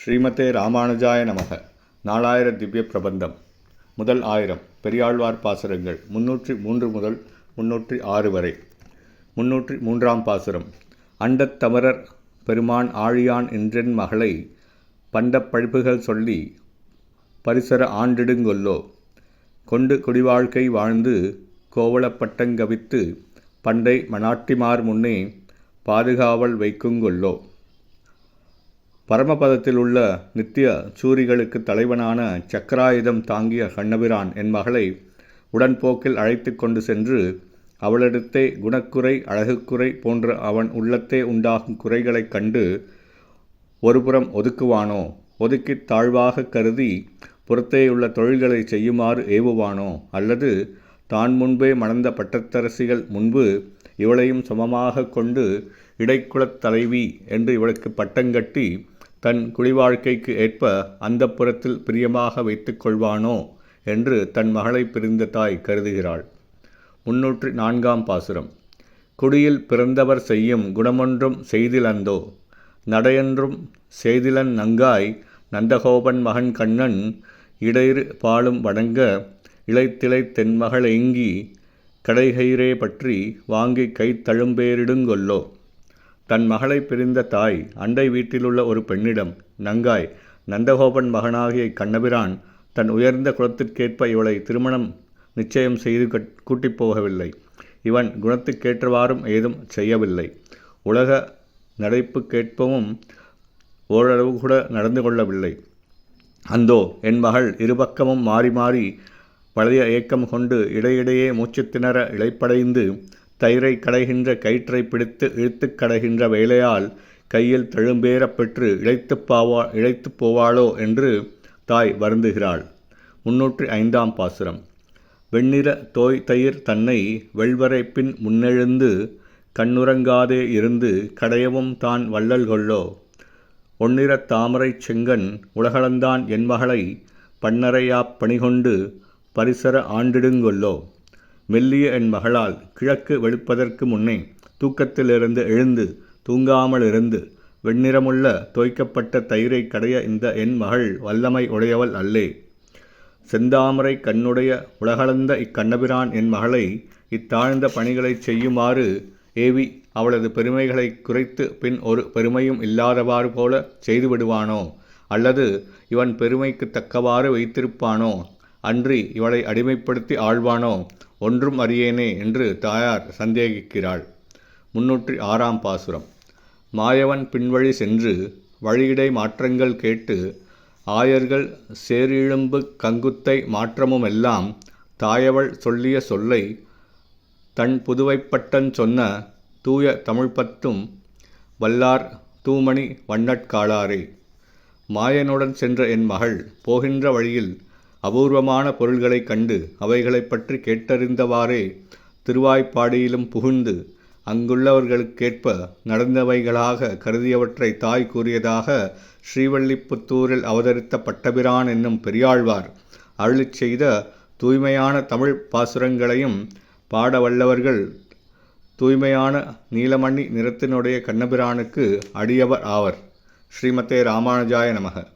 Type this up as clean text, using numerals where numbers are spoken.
ஸ்ரீமதே ராமானுஜாய நமக. நாலாயிர திவ்ய பிரபந்தம். முதல் ஆயிரம் பெரியாழ்வார் பாசுரங்கள் 303 முதல் 306 வரை. 303ஆம் பாசுரம். அண்டத் தமரர் பெருமான் ஆழியான் என்றென் மகளை பண்டப் பழிப்புகள் சொல்லி பரிசர ஆண்டிடுங்கொல்லோ. கொண்டு குடிவாழ்க்கை வாழ்ந்து கோவலப்பட்டங் கவித்து பண்டை மணாட்டிமார் முன்னே பாதுகாவல் வைக்குங்கொல்லோ. பரமபதத்தில் உள்ள நித்திய சூரிகளுக்கு தலைவனான சக்கராயுதம் தாங்கிய கண்ணபிரான் என் மகளை உடன்போக்கில் அழைத்து கொண்டு சென்று அவளிடத்தே குணக்குறை அழகுக்குறை போன்ற அவன் உள்ளத்தே உண்டாகும் குறைகளைக் கண்டு ஒருபுறம் ஒதுக்குவானோ, ஒதுக்கித் தாழ்வாக கருதி புறத்தேயுள்ள தொழில்களை செய்யுமாறு ஏவுவானோ, அல்லது தான் முன்பே மணந்த பட்டத்தரசிகள் முன்பு இவளையும் சமமாக கொண்டு இடைக்குலத் தலைவி என்று இவளுக்கு பட்டங்கட்டி தன் குடிவாழ்க்கைக்கு ஏற்ப அந்தப்புறத்தில் பிரியமாக வைத்து கொள்வானோ என்று தன் மகளை பிரிந்த தாய் கருதுகிறாள். 304ஆம் பாசுரம். குடியில் பிறந்தவர் செய்யும் குணமொன்றும் செய்திலந்தோ. நடையென்றும் செய்திலன் நங்காய் நந்தகோபன் மகன் கண்ணன் இடையிறு பாலும் வணங்க இளைத்திளை தென்மகள் ஏங்கி கடைகயிறே பற்றி வாங்கி கைத்தழும்பேரிடுங்கொல்லோ. தன் மகளை பிரிந்த தாய் அண்டை வீட்டிலுள்ள ஒரு பெண்ணிடம், நங்காய் நந்தகோபன் மகனாகிய கண்ணபிரான் தன் உயர்ந்த குலத்திற்கேற்ப இவளை திருமணம் நிச்சயம் செய்து கூட்டிப் போகவில்லை. இவன் குணத்துக்கேற்றவாறும் ஏதும் செய்யவில்லை. உலக நடைப்புக்கேற்பவும் ஓரளவு கூட நடந்து கொள்ளவில்லை. அந்தோ என் மகள் இருபக்கமும் மாறி மாறி பழைய ஏக்கம் கொண்டு இடையிடையே மூச்சு திணற இளைப்படைந்து தயிரை கடைகின்ற கயிற்றை பிடித்து இழுத்துக் கடைகின்ற வேலையால் கையில் தழும்பேறப் பெற்று இழைத்துப் போவாளோ என்று தாய் வருந்துகிறாள். 305ஆம் பாசுரம். வெண்ணிற தோய் தயிர் தன்னை வெள்வரை பின் முன்னெழுந்து கண்ணுறங்காதே இருந்து கடையவும் தான் வள்ளல் கொள்ளோ. ஒன்னிறத் தாமரைச் செங்கண் உலகளந்தான் என் மகளை பன்னரையாப் பணிகொண்டு பரிசர ஆண்டிடுங்கொல்லோ. மெல்லிய என் மகளால் கிழக்கு வெளுப்பதற்கு முன்னே தூக்கத்திலிருந்து எழுந்து தூங்காமல் இருந்து வெண்ணிறமுள்ள தோய்க்கப்பட்ட தயிரை கடைய இந்த என் மகள் வல்லமை உடையவள் அல்லே. செந்தாமரை கண்ணுடைய உலகளந்த இக்கண்ணபிரான் என் மகளை இத்தாழ்ந்த பணிகளைச் செய்யுமாறு ஏவி அவளது பெருமைகளை குறைத்து பின் ஒரு பெருமையும் இல்லாதவாறு போல செய்து விடுவானோ, அல்லது இவன் பெருமைக்கு தக்கவாறு வைத்திருப்பானோ, அன்றி இவளை அடிமைப்படுத்தி ஆழ்வானோ, ஒன்றும் அறியேனே என்று தாயார் சந்தேகிக்கிறாள். 306ஆம் பாசுரம். மாயவன் பின்வழி சென்று வழியிடை மாற்றங்கள் கேட்டு ஆயர்கள் சேரிழும்பு கங்குத்தை மாற்றமுமெல்லாம் தாயவள் சொல்லிய சொல்லை தன் புதுவைப்பட்டன் சொன்ன தூய தமிழ்பத்தும் வல்லார் தூமணி வண்ணட்காளாரே. மாயனுடன் சென்ற என் மகள் போகின்ற வழியில் அபூர்வமான பொருள்களைக் கண்டு அவைகளைப் பற்றி கேட்டறிந்தவாறே திருவாய்ப்பாடியிலும் புகுந்து அங்குள்ளவர்களுக்கேற்ப நடந்தவைகளாக கருதியவற்றை தாய் கூறியதாக ஸ்ரீவல்லிபுத்தூரில் அவதரித்த பட்டபிரான் என்னும் பெரியாழ்வார் அருளிச் செய்த தூய்மையான தமிழ் பாசுரங்களையும் பாடவல்லவர்கள் தூய்மையான நீலமணி நிறத்தினுடைய கண்ணபிரானுக்கு அடியவர் ஆவர். ஸ்ரீமதே ராமானுஜாய நமக.